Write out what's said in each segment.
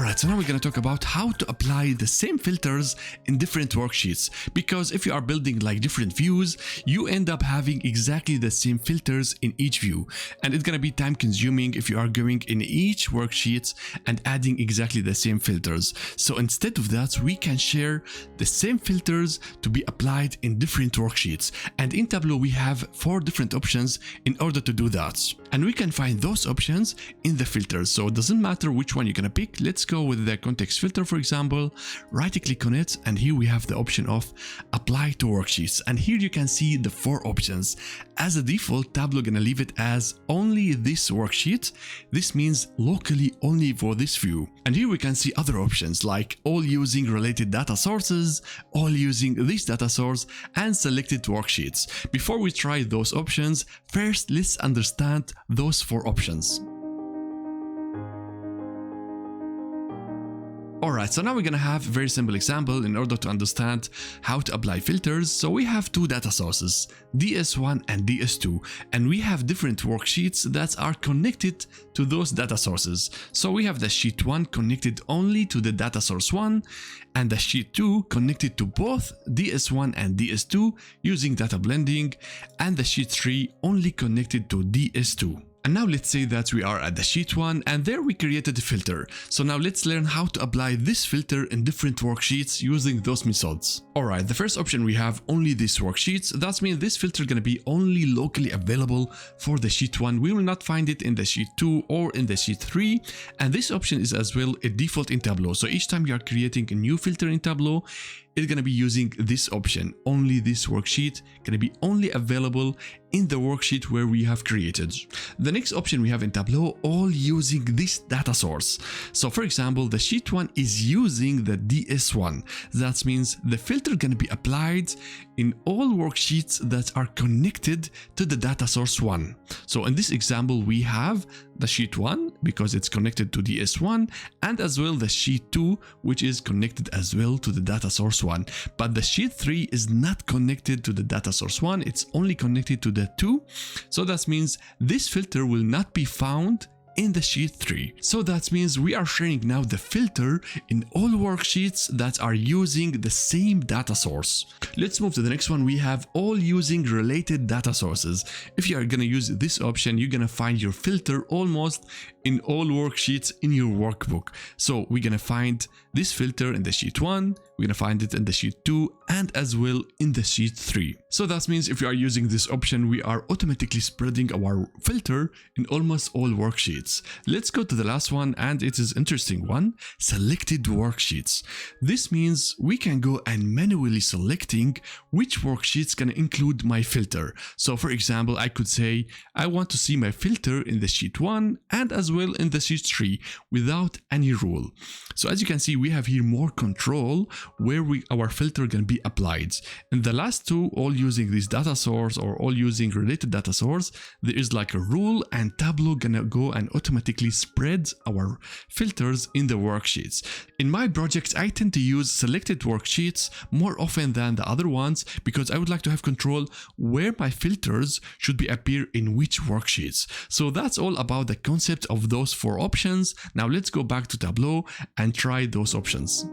Alright, so now we're going to talk about how to apply the same filters in different worksheets, because if you are building like different views, you end up having exactly the same filters in each view, and it's going to be time consuming if you are going in each worksheet and adding exactly the same filters. So instead of that, we can share the same filters to be applied in different worksheets, and in Tableau we have 4 different options in order to do that, and we can find those options in the filters. So it doesn't matter which one you're going to pick. Let's go with the context filter, for example. Right click on it, and here we have the option of apply to worksheets, and here you can see the 4 options. As a default, Tableau gonna leave it as only this worksheet. This means locally only for this view. And here we can see other options like all using related data sources, all using this data source, and selected worksheets. Before we try those options, first let's understand those 4 options. Alright, so now we're gonna have a very simple example in order to understand how to apply filters. So we have 2 data sources, DS1 and DS2, and we have different worksheets that are connected to those data sources. So we have the sheet 1 connected only to the data source 1, and the sheet 2 connected to both DS1 and DS2 using data blending, and the sheet 3 only connected to DS2. And now let's say that we are at the sheet 1, and there we created a filter. So now let's learn how to apply this filter in different worksheets using those methods. Alright, the first option we have only this worksheets. That means this filter is going to be only locally available for the sheet 1. We will not find it in the sheet 2 or in the sheet 3. And this option is as well a default in Tableau. So each time you are creating a new filter in Tableau, it's going to be using this option. Only this worksheet going to be only available in the worksheet where we have created. The next option we have in Tableau, all using this data source. So for example, the sheet 1 is using the DS1. That means the filter going to be applied in all worksheets that are connected to the data source 1. So in this example, we have the sheet 1 because it's connected to DS1, and as well the sheet 2, which is connected as well to the data source 1. But the sheet 3 is not connected to the data source 1, it's only connected to the 2. So that means this filter will not be found in the sheet 3. So that means we are sharing now the filter in all worksheets that are using the same data source. Let's move to the next one. We have all using related data sources. If you are going to use this option, you're going to find your filter almost in all worksheets in your workbook. So we're going to find this filter in the sheet 1, we're going to find it in the sheet 2, and as well in the sheet 3. So that means if you are using this option, we are automatically spreading our filter in almost all worksheets. Let's go to the last one, and it is an interesting one, selected worksheets. This means we can go and manually selecting which worksheets can include my filter. So for example, I could say I want to see my filter in the sheet 1 and as well in the sheet 3 without any rule. So as you can see, we have here more control where our filter can be applied. In the last 2, all using this data source or all using related data source, there is like a rule, and Tableau gonna go and automatically spread our filters in the worksheets. In my projects, I tend to use selected worksheets more often than the other ones because I would like to have control where my filters should be appear in which worksheets. So that's all about the concept of those 4 options. Now let's go back to Tableau and try those options.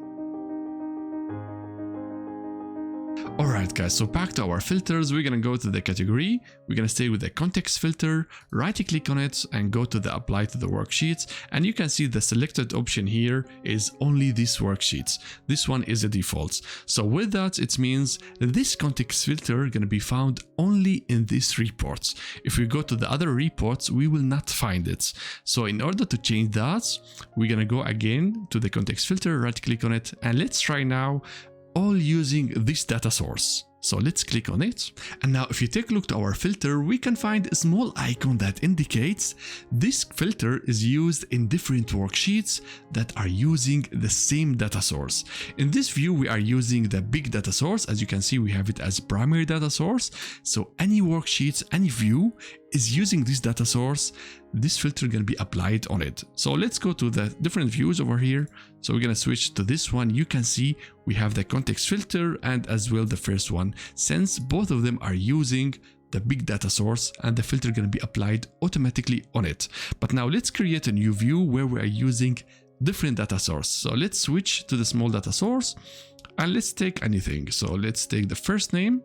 Alright guys, so back to our filters, we're gonna go to the category, we're gonna stay with the context filter, right click on it and go to the apply to the worksheets, and you can see the selected option here is only these worksheets. This one is the default. So with that, it means this context filter gonna be found only in these reports. If we go to the other reports, we will not find it. So in order to change that, we're gonna go again to the context filter, right click on it, and let's try now all using this data source. So let's click on it. And now if you take a look to our filter, we can find a small icon that indicates this filter is used in different worksheets that are using the same data source. In this view, we are using the big data source. As you can see, we have it as primary data source. So any worksheets, any view is using this data source, this filter is going to be applied on it. So let's go to the different views over here. So we're going to switch to this one. You can see we have the context filter and as well the first one, since both of them are using the big data source, and the filter is going to be applied automatically on it. But now let's create a new view where we are using different data source. So let's switch to the small data source and let's take anything. So let's take the first name,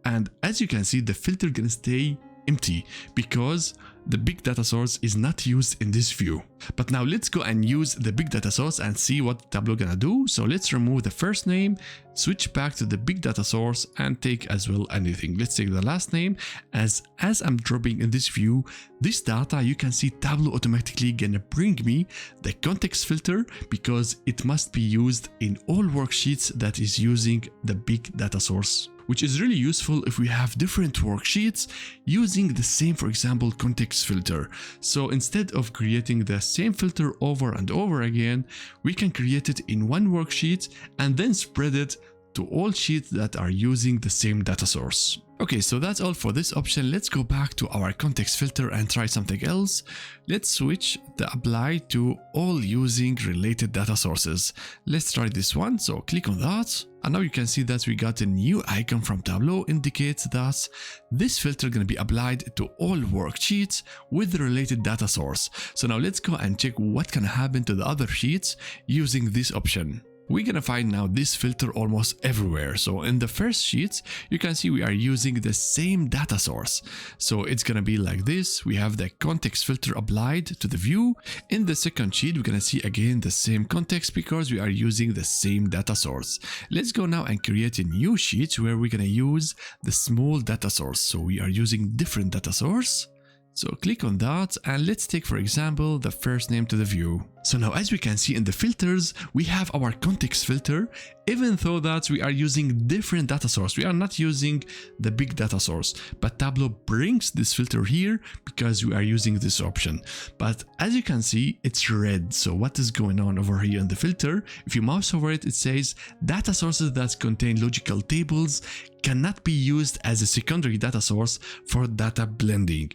and as you can see, the filter gonna stay empty because the big data source is not used in this view. But now let's go and use the big data source and see what Tableau gonna do. So let's remove the first name, switch back to the big data source and take as well anything. Let's take the last name. As I'm dropping in this view, this data, you can see Tableau automatically gonna bring me the context filter because it must be used in all worksheets that is using the big data source, which is really useful if we have different worksheets using the same, for example, context filter. So instead of creating the same filter over and over again, we can create it in one worksheet and then spread it to all sheets that are using the same data source. Okay, so that's all for this option. Let's go back to our context filter and try something else. Let's switch the apply to all using related data sources. Let's try this one. So click on that. And now you can see that we got a new icon from Tableau, indicates that this filter gonna be applied to all worksheets with the related data source. So now let's go and check what can happen to the other sheets using this option. We're gonna find now this filter almost everywhere. So in the first sheets, you can see we are using the same data source. So it's gonna be like this. We have the context filter applied to the view. In the second sheet, we're gonna see again the same context because we are using the same data source. Let's go now and create a new sheet where we're gonna use the small data source. So we are using different data source. So click on that and let's take, for example, the first name to the view. So now as we can see in the filters, we have our context filter, even though that we are using different data source. We are not using the big data source, but Tableau brings this filter here because we are using this option. But as you can see, it's red. So what is going on over here in the filter? If you mouse over it, it says data sources that contain logical tables cannot be used as a secondary data source for data blending.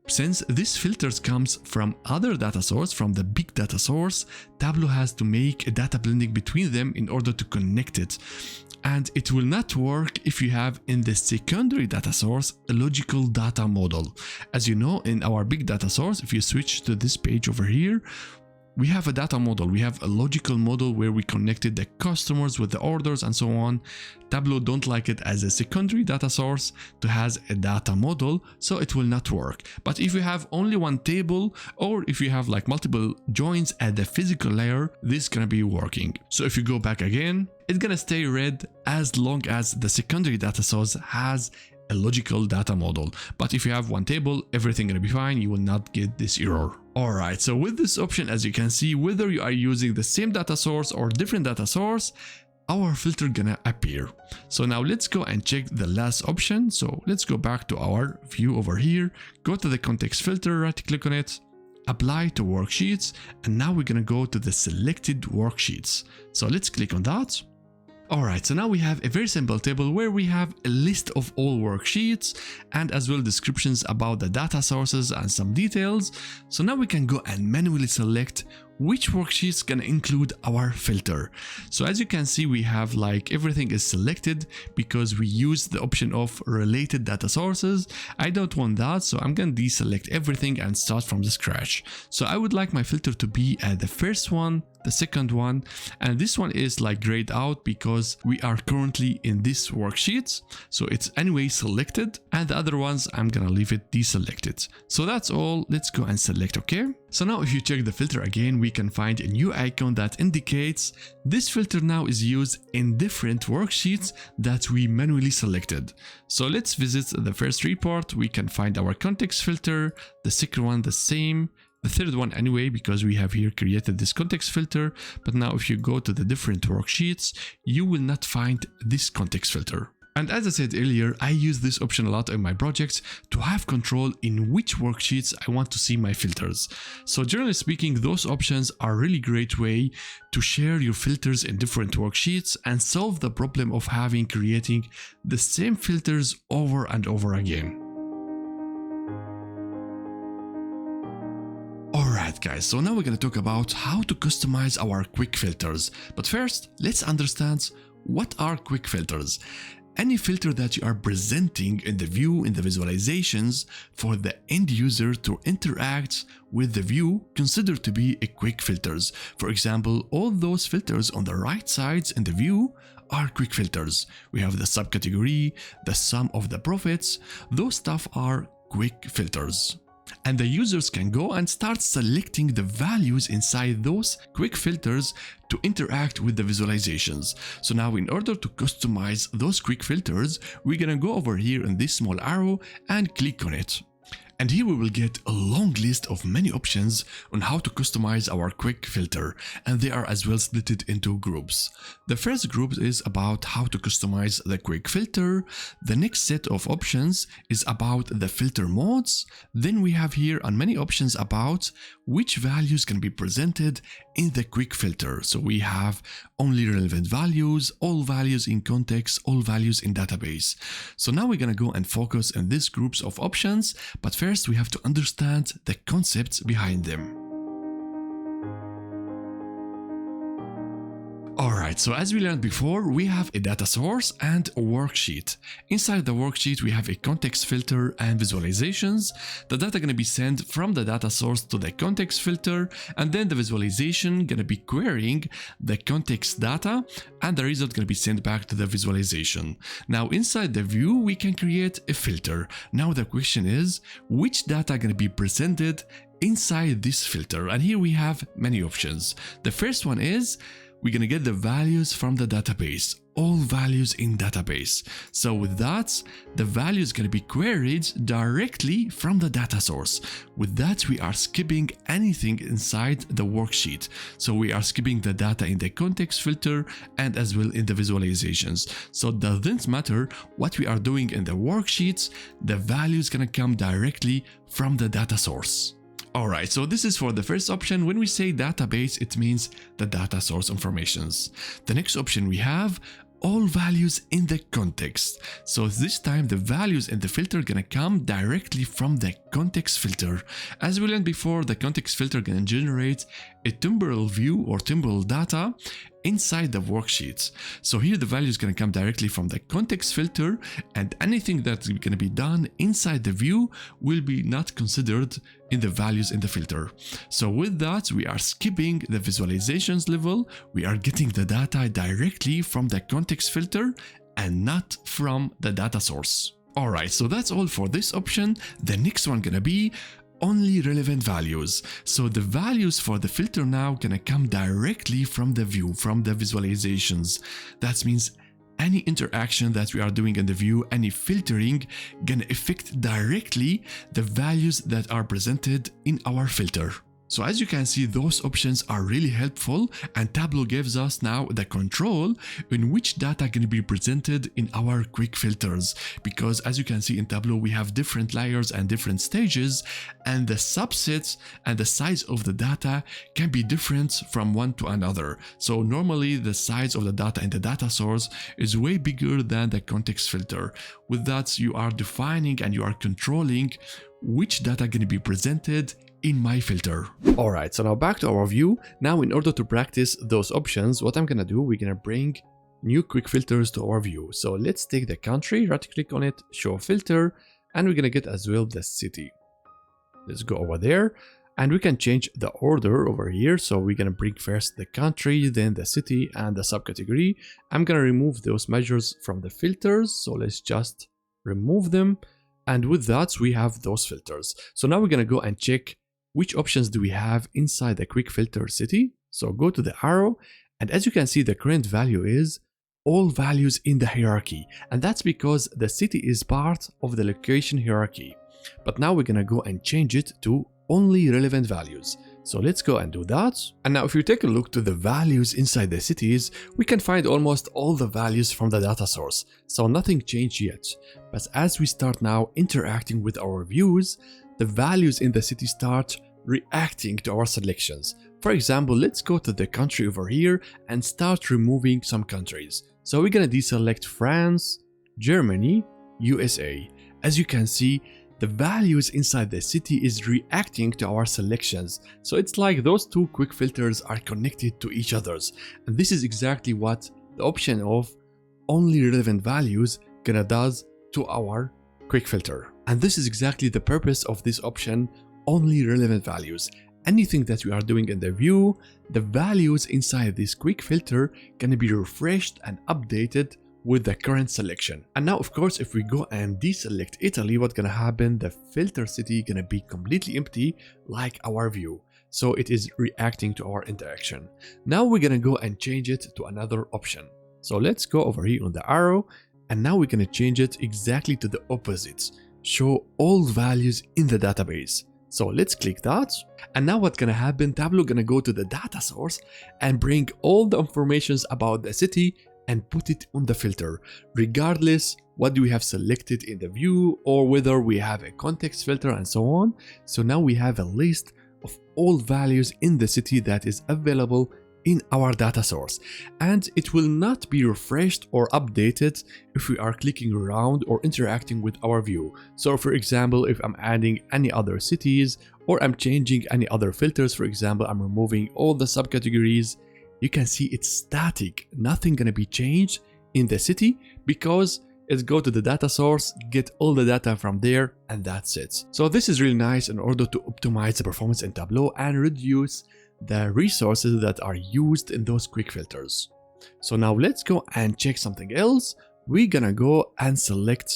Since this filters comes from other data source, from the big data source, Tableau has to make a data blending between them in order to connect it. And it will not work if you have in the secondary data source a logical data model. As you know, in our big data source, if you switch to this page over here, we have a data model, we have a logical model where we connected the customers with the orders and so on. Tableau don't like it as a secondary data source to has a data model, so it will not work. But if you have only one table, or if you have like multiple joins at the physical layer, this is gonna be working. So if you go back again, it's gonna stay red as long as the secondary data source has a logical data model. But if you have one table, everything gonna be fine, you will not get this error. Alright, so with this option, as you can see, whether you are using the same data source or different data source, our filter gonna appear. So now let's go and check the last option. So let's go back to our view over here, go to the context filter, right click on it, apply to worksheets, and now we're gonna go to the selected worksheets. So let's click on that. Alright, so now we have a very simple table where we have a list of all worksheets and as well descriptions about the data sources and some details. So now we can go and manually select which worksheets can include our filter. So as you can see, we have like everything is selected because we use the option of related data sources. I don't want that, so I'm gonna deselect everything and start from the scratch. So I would like my filter to be at the first one, the second one, and this one is like grayed out because we are currently in this worksheet, so it's anyway selected, and the other ones I'm gonna leave it deselected. So that's all. Let's go and select OK. So now if you check the filter again, we can find a new icon that indicates this filter now is used in different worksheets that we manually selected. So let's visit the first report. We can find our context filter, the second one the same, the third one anyway, because we have here created this context filter. But now if you go to the different worksheets, you will not find this context filter. And as I said earlier, I use this option a lot in my projects to have control in which worksheets I want to see my filters. So generally speaking, those options are a really great way to share your filters in different worksheets and solve the problem of creating the same filters over and over again. Alright guys, so now we're going to talk about how to customize our quick filters. But first, let's understand what are quick filters. any filter that you are presenting in the view, in the visualizations, for the end user to interact with the view, consider to be a quick filters. For example, all those filters on the right sides in the view are quick filters. We have the subcategory, the sum of the profits, those stuff are quick filters. And the users can go and start selecting the values inside those quick filters to interact with the visualizations. So now in order to customize those quick filters, we're gonna go over here in this small arrow and click on it. And here we will get a long list of many options on how to customize our quick filter, and they are as well split into groups. The first group is about how to customize the quick filter. The next set of options is about the filter modes. Then we have here many options about which values can be presented in the quick filter. So we have only relevant values, all values in context, all values in database. So now we're gonna go and focus on these groups of options, but first we have to understand the concepts behind them. Alright, so as we learned before, we have a data source and a worksheet. Inside the worksheet, we have a context filter and visualizations. The data gonna be sent from the data source to the context filter, and then the visualization gonna be querying the context data, and the result gonna be sent back to the visualization. Now inside the view, we can create a filter. Now the question is, which data gonna be presented inside this filter? And here we have many options. The first one is, we're gonna get the values from the database, all values in database. So with that, the value is gonna be queried directly from the data source. With that, we are skipping anything inside the worksheet. So we are skipping the data in the context filter and as well in the visualizations. So it doesn't matter what we are doing in the worksheets, the value is gonna come directly from the data source. Alright, so this is for the first option. When we say database, it means the data source informations. The next option we have all values in the context. So this time the values in the filter are gonna come directly from the context filter. As we learned before, the context filter gonna generate a temporal view or temporal data inside the worksheets. So here the value is going to come directly from the context filter, and anything that's going to be done inside the view will be not considered in the values in the filter. So with that, we are skipping the visualizations level. We are getting the data directly from the context filter and not from the data source. Alright, so that's all for this option. The next one gonna be only relevant values. So the values for the filter now gonna come directly from the view, from the visualizations. That means any interaction that we are doing in the view, any filtering, gonna affect directly the values that are presented in our filter. So as you can see, those options are really helpful, and Tableau gives us now the control in which data can be presented in our quick filters. Because as you can see in Tableau, we have different layers and different stages, and the subsets and the size of the data can be different from one to another. So normally the size of the data in the data source is way bigger than the context filter. With that, you are defining and you are controlling which data can be presented in my filter. Alright, so now back to our view. Now in order to practice those options, what I'm gonna do, we're gonna bring new quick filters to our view. So let's take the country, right click on it, show filter, and we're gonna get as well the city. Let's go over there, and we can change the order over here. So we're gonna bring first the country, then the city and the subcategory. I'm gonna remove those measures from the filters, so let's just remove them. And with that, we have those filters. So now we're gonna go and check which options do we have inside the quick filter city. So go to the arrow, and as you can see, the current value is all values in the hierarchy, and that's because the city is part of the location hierarchy. But now we're gonna go and change it to only relevant values. So let's go and do that. And now if you take a look to the values inside the cities, we can find almost all the values from the data source. So nothing changed yet. But as we start now interacting with our views, the values in the city start reacting to our selections. For example, let's go to the country over here and start removing some countries. So we're gonna deselect France, Germany, USA. As you can see, the values inside the city is reacting to our selections. So it's like those two quick filters are connected to each other. And this is exactly what the option of only relevant values gonna does to our quick filter. And this is exactly the purpose of this option, only relevant values. Anything that we are doing in the view, the values inside this quick filter gonna be refreshed and updated with the current selection. And now of course if we go and deselect Italy, what's gonna happen? The filter city gonna be completely empty like our view. So it is reacting to our interaction. Now we're gonna go and change it to another option. So let's go over here on the arrow, and now we're gonna change it exactly to the opposite. Show all values in the database. So let's click that. And now what's gonna happen? Tableau gonna go to the data source and bring all the informations about the city and put it on the filter, regardless what do we have selected in the view or whether we have a context filter and so on. So now we have a list of all values in the city that is available in our data source, and it will not be refreshed or updated if we are clicking around or interacting with our view. So for example, if I'm adding any other cities or I'm changing any other filters, for example, I'm removing all the subcategories, you can see it's static, nothing gonna be changed in the city because it's go to the data source, get all the data from there, and that's it. So this is really nice in order to optimize the performance in Tableau and reduce the resources that are used in those quick filters. So now let's go and check something else. We're gonna go and select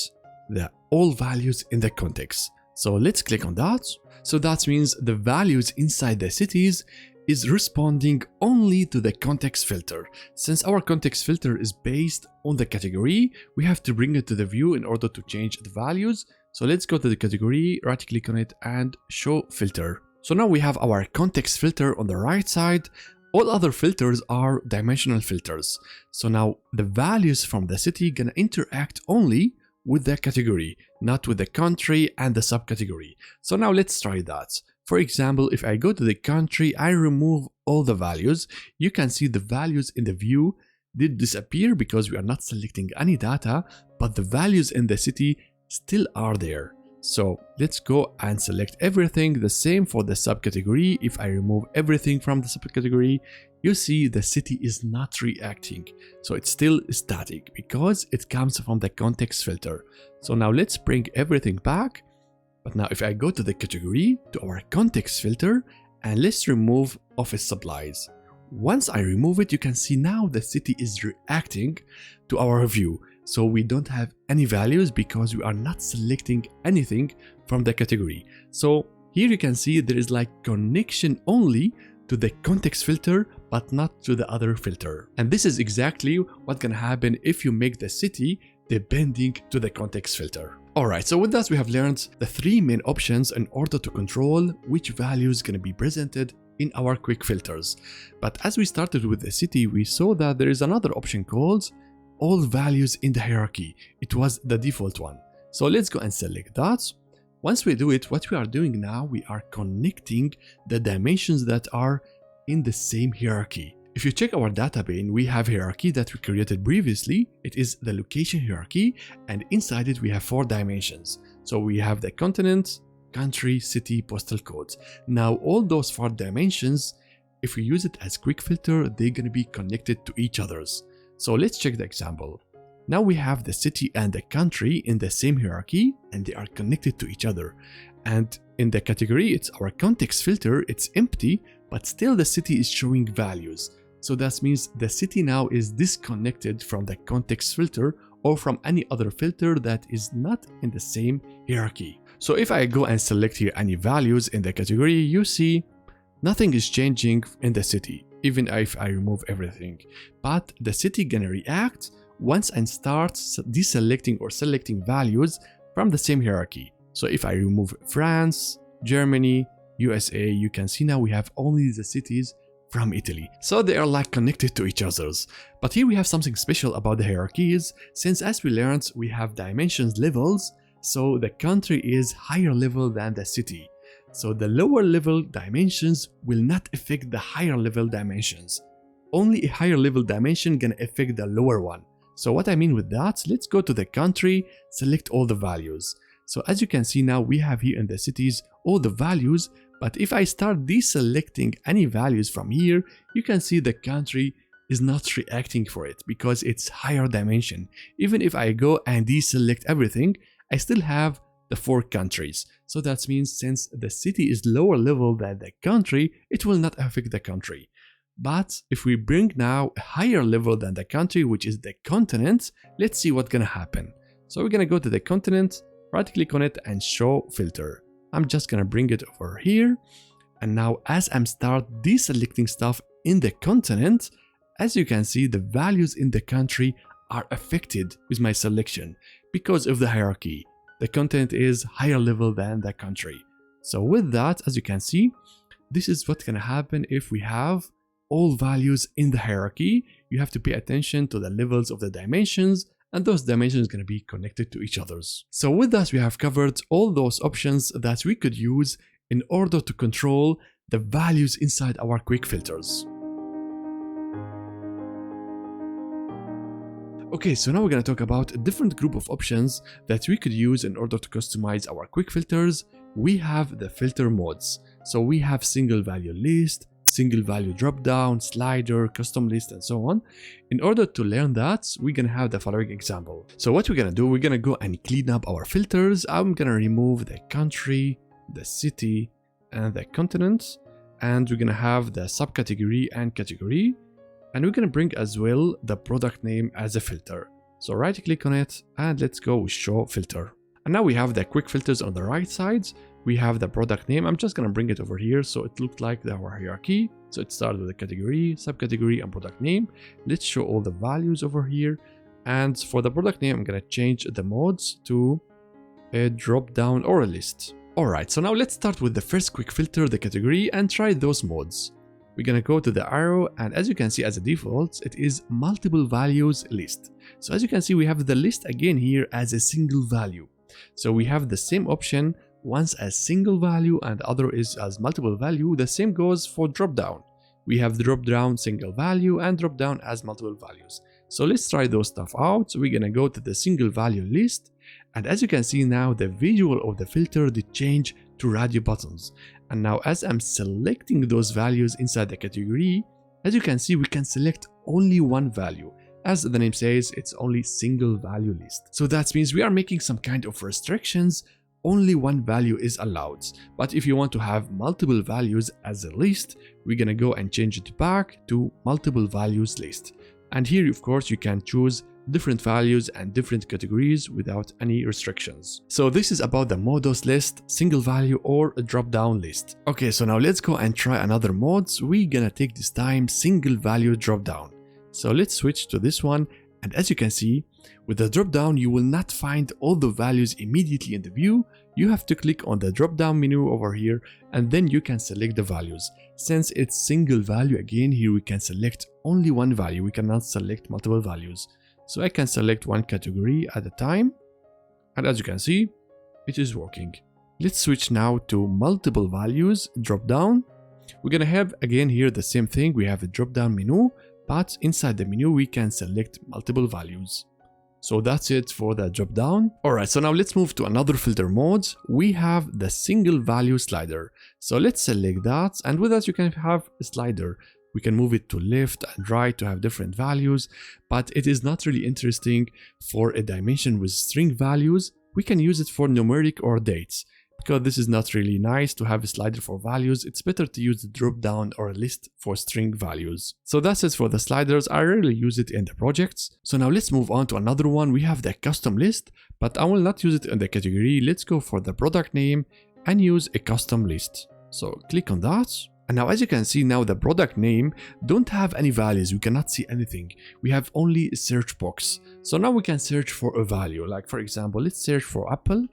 the all values in the context. So let's click on that. So that means the values inside the cities is responding only to the context filter. Since our context filter is based on the category, we have to bring it to the view in order to change the values. So let's go to the category, right click on it and show filter. So now we have our context filter on the right side. All other filters are dimensional filters. So now the values from the city gonna interact only with the category, not with the country and the subcategory. So now let's try that. For example, if I go to the country, I remove all the values. You can see the values in the view did disappear because we are not selecting any data, but the values in the city still are there. So let's go and select everything. The same for the subcategory. If I remove everything from the subcategory, you see the city is not reacting. So it's still static because it comes from the context filter. So now let's bring everything back. But now if I go to the category, to our context filter, and let's remove office supplies. Once I remove it, you can see now the city is reacting to our view. So we don't have any values because we are not selecting anything from the category. So here you can see there is like connection only to the context filter, but not to the other filter. And this is exactly what's gonna happen if you make the city depending to the context filter. Alright, so with that we have learned the three main options in order to control which value is gonna be presented in our quick filters. But as we started with the city, we saw that there is another option called all values in the hierarchy. It was the default one. So let's go and select that. Once we do it, what we are doing now, we are connecting the dimensions that are in the same hierarchy. If you check our data pane, we have hierarchy that we created previously. It is the location hierarchy, and inside it we have 4 dimensions. So we have the continent, country, city, postal code. Now all those 4 dimensions, if we use it as quick filter, they're going to be connected to each other's. So let's check the example. Now we have the city and the country in the same hierarchy and they are connected to each other. And in the category, it's our context filter, it's empty, but still the city is showing values. So that means the city now is disconnected from the context filter or from any other filter that is not in the same hierarchy. So if I go and select here any values in the category, you see nothing is changing in the city, even if I remove everything. But the city gonna react once I start deselecting or selecting values from the same hierarchy. So if I remove France, Germany, USA, you can see now we have only the cities from Italy. So they are like connected to each other's. But here we have something special about the hierarchies, since as we learned, we have dimensions levels. So the country is higher level than the city. So the lower level dimensions will not affect the higher level dimensions. Only a higher level dimension can affect the lower one. So what I mean with that, let's go to the country, select all the values. So as you can see now, we have here in the cities all the values, but if I start deselecting any values from here, you can see the country is not reacting for it because it's higher dimension. Even if I go and deselect everything, I still have the 4 countries. So that means since the city is lower level than the country, it will not affect the country. But if we bring now a higher level than the country, which is the continent, let's see what's gonna happen. So we're gonna go to the continent, right click on it and show filter. I'm just gonna bring it over here. And now as I'm start deselecting stuff in the continent, as you can see, the values in the country are affected with my selection because of the hierarchy. The content is higher level than the country. So with that, as you can see, this is what's gonna happen if we have all values in the hierarchy. You have to pay attention to the levels of the dimensions, and those dimensions are going to be connected to each other's. So with that, we have covered all those options that we could use in order to control the values inside our quick filters. Okay, so now we're going to talk about a different group of options that we could use in order to customize our quick filters. We have the filter modes. So we have single value list, single value drop down, slider, custom list, and so on. In order to learn that, we're gonna have the following example. So what we're gonna do, we're gonna go and clean up our filters. I'm gonna remove the country, the city, and the continent, and we're gonna have the subcategory and category, and we're gonna bring as well the product name as a filter. So right click on it and let's go with show filter. And now we have the quick filters on the right side. We have the product name. I'm just going to bring it over here so it looks like our hierarchy. So it starts with the category, subcategory, and product name. Let's show all the values over here. And for the product name, I'm going to change the modes to a drop down or a list. Alright, so now let's start with the first quick filter, the category, and try those modes. We're going to go to the arrow, and as you can see as a default, it is multiple values list. So as you can see, we have the list again here as a single value. So we have the same option once as single value and other is as multiple value. The same goes for drop down. We have drop down single value and drop down as multiple values. So let's try those stuff out. So we're gonna go to the single value list, and as you can see now, the visual of the filter did change to radio buttons. And now as I'm selecting those values inside the category, as you can see, we can select only one value. As the name says, it's only single value list. So that means we are making some kind of restrictions. Only one value is allowed. But if you want to have multiple values as a list, we're gonna go and change it back to multiple values list. And here, of course, you can choose different values and different categories without any restrictions. So this is about the modos list, single value, or a drop down list. Okay, so now let's go and try another modes. We're gonna take this time single value drop down. So let's switch to this one, and as you can see, with the drop down you will not find all the values immediately in the view. You have to click on the drop down menu over here and then you can select the values. Since it's single value, again here we can select only one value, we cannot select multiple values. So I can select one category at a time, and as you can see, it is working. Let's switch now to multiple values drop down. We're gonna have again here the same thing. We have a drop down menu, but inside the menu we can select multiple values. So that's it for the drop down. Alright, so now let's move to another filter mode. We have the single value slider. So let's select that, and with that you can have a slider. We can move it to left and right to have different values, but it is not really interesting for a dimension with string values. We can use it for numeric or dates. Because this is not really nice to have a slider for values, it's better to use the drop down or a list for string values. So that's it for the sliders. I rarely use it in the projects. So now let's move on to another one. We have the custom list, but I will not use it in the category. Let's go for the product name and use a custom list. So click on that. And now as you can see now, the product name don't have any values. We cannot see anything. We have only a search box. So now we can search for a value. Like for example, let's search for Apple.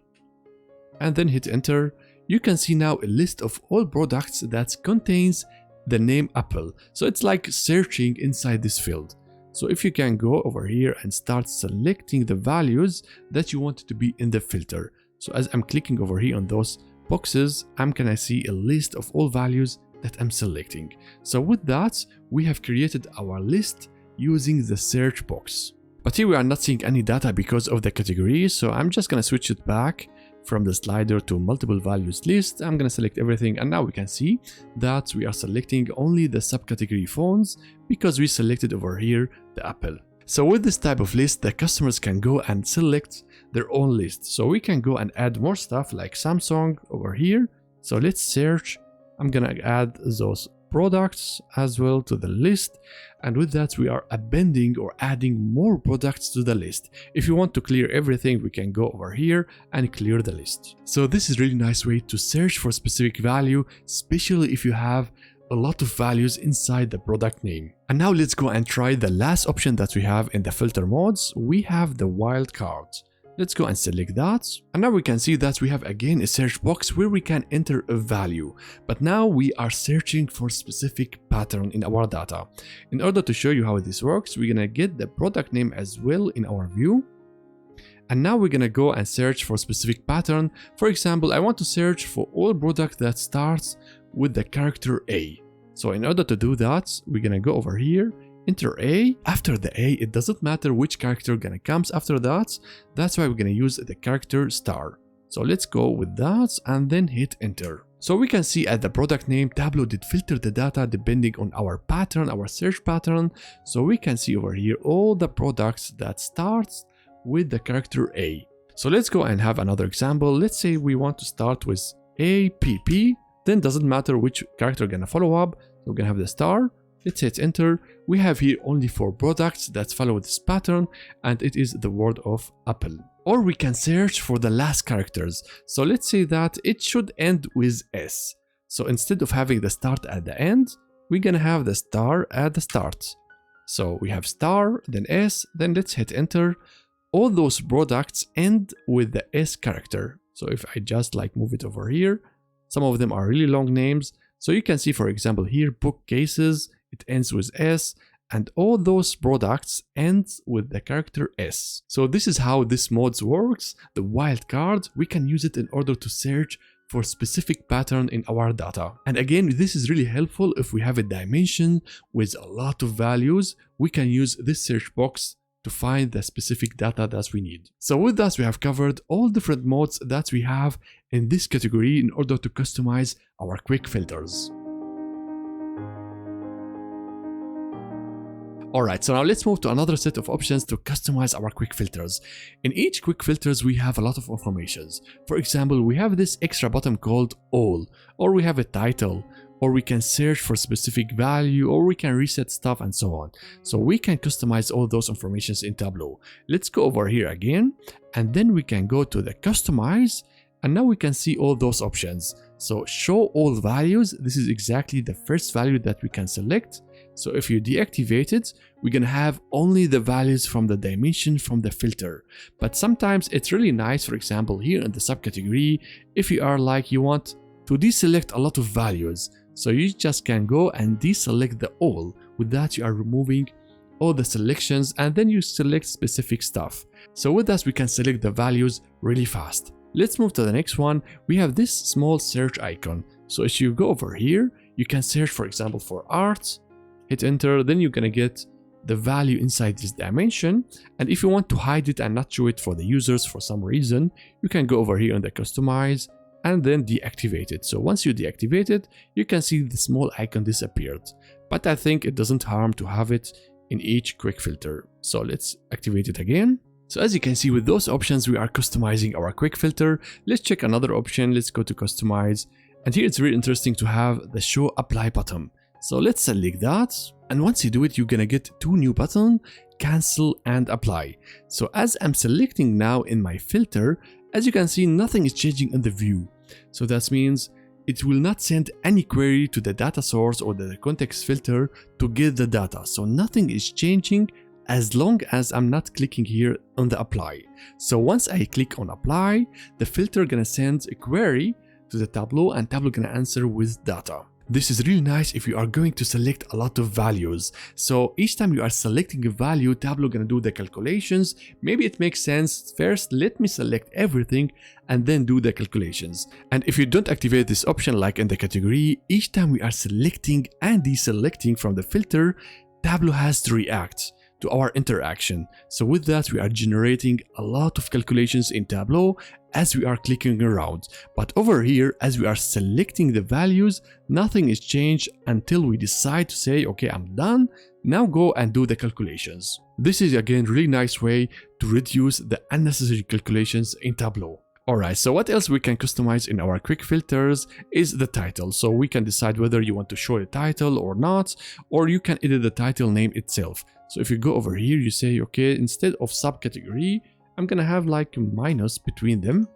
And then hit enter. You can see now a list of all products that contains the name Apple. So it's like searching inside this field. So if you can go over here and start selecting the values that you want to be in the filter. So as I'm clicking over here on those boxes, I'm gonna see a list of all values that I'm selecting. So with that, we have created our list using the search box. But here we are not seeing any data because of the category. So I'm just gonna switch it back from the slider to multiple values list. I'm going to select everything, and now we can see that we are selecting only the subcategory phones because we selected over here the Apple. So with this type of list, the customers can go and select their own list. So we can go and add more stuff like Samsung over here. So let's search. I'm gonna add those products as well to the list, and with that we are appending or adding more products to the list. If you want to clear everything, we can go over here and clear the list. So this is a really nice way to search for specific value, especially if you have a lot of values inside the product name. And now let's go and try the last option that we have in the filter modes. We have the wildcard. Let's go and select that, and now we can see that we have again a search box where we can enter a value, but now we are searching for specific pattern in our data. In order to show you how this works, we're gonna get the product name as well in our view, and now we're gonna go and search for specific pattern. For example, I want to search for all product that starts with the character A. So in order to do that, we're gonna go over here, enter A. After the A, it doesn't matter which character gonna comes after that. That's why we're gonna use the character star. So let's go with that and then hit enter. So we can see at the product name, Tableau did filter the data depending on our pattern, our search pattern. So we can see over here all the products that starts with the character A. So let's go and have another example. Let's say we want to start with APP, then doesn't matter which character gonna follow up. So we're gonna have the star. Let's hit enter. We have here only 4 products that follow this pattern, and it is the word of Apple. Or we can search for the last characters. So let's say that it should end with S. So instead of having the start at the end, we're gonna have the star at the start. So we have star, then S, then let's hit enter. All those products end with the S character. So if I just like move it over here, some of them are really long names. So you can see, for example, here bookcases, it ends with S, and all those products end with the character S. So this is how this mode works. The wildcard, we can use it in order to search for specific pattern in our data. And again, this is really helpful if we have a dimension with a lot of values. We can use this search box to find the specific data that we need. So with that, we have covered all different modes that we have in this category in order to customize our quick filters. Alright, so now let's move to another set of options to customize our quick filters. In each quick filters, we have a lot of informations. For example, we have this extra button called all, or we have a title, or we can search for specific value, or we can reset stuff and so on. So we can customize all those informations in Tableau. Let's go over here again, and then we can go to the customize, and now we can see all those options. So show all values, this is exactly the first value that we can select. So if you deactivate it, we're gonna have only the values from the dimension from the filter. But sometimes it's really nice, for example, here in the subcategory, if you are like you want to deselect a lot of values. So you just can go and deselect the all. With that, you are removing all the selections, and then you select specific stuff. So with that, we can select the values really fast. Let's move to the next one. We have this small search icon. So if you go over here, you can search, for example, for art, hit enter, then you're gonna get the value inside this dimension. And if you want to hide it and not show it for the users for some reason, you can go over here on the customize and then deactivate it. So once you deactivate it, you can see the small icon disappeared. But I think it doesn't harm to have it in each quick filter. So let's activate it again. So as you can see, with those options, we are customizing our quick filter. Let's check another option. Let's go to customize. And here it's really interesting to have the show apply button. So let's select that. And once you do it, you're gonna get 2 new buttons, cancel and apply. So as I'm selecting now in my filter, as you can see, nothing is changing in the view. So that means it will not send any query to the data source or the context filter to get the data. So nothing is changing as long as I'm not clicking here on the apply. So once I click on apply, the filter gonna send a query to the Tableau, and Tableau gonna answer with data. This is really nice if you are going to select a lot of values. So each time you are selecting a value, Tableau gonna do the calculations. Maybe it makes sense, first let me select everything and then do the calculations. And if you don't activate this option like in the category, each time we are selecting and deselecting from the filter, Tableau has to react to our interaction. So with that, we are generating a lot of calculations in Tableau, as we are clicking around. But over here, as we are selecting the values, nothing is changed until we decide to say, okay, I'm done. Now go and do the calculations. This is again really nice way to reduce the unnecessary calculations in Tableau. Alright, so what else we can customize in our quick filters is the title. So we can decide whether you want to show a title or not, or you can edit the title name itself. So if you go over here, you say, okay, instead of subcategory, I'm gonna have like a minus between them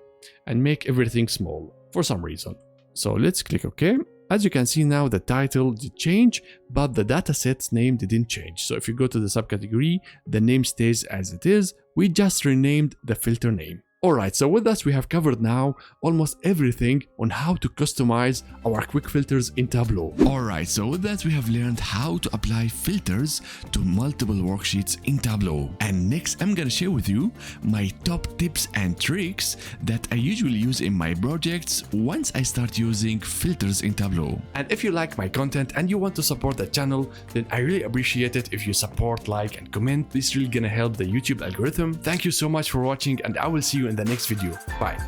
and make everything small for some reason. So let's click OK. As you can see now, the title did change, but the dataset's name didn't change. So if you go to the subcategory, the name stays as it is. We just renamed the filter name. Alright, so with that we have covered now almost everything on how to customize our quick filters in Tableau. Alright, so with that we have learned how to apply filters to multiple worksheets in Tableau. And next I'm gonna share with you my top tips and tricks that I usually use in my projects once I start using filters in Tableau. And if you like my content and you want to support the channel, then I really appreciate it if you support, like and comment. This really gonna help the YouTube algorithm. Thank you so much for watching, and I will see you in the next video. Bye.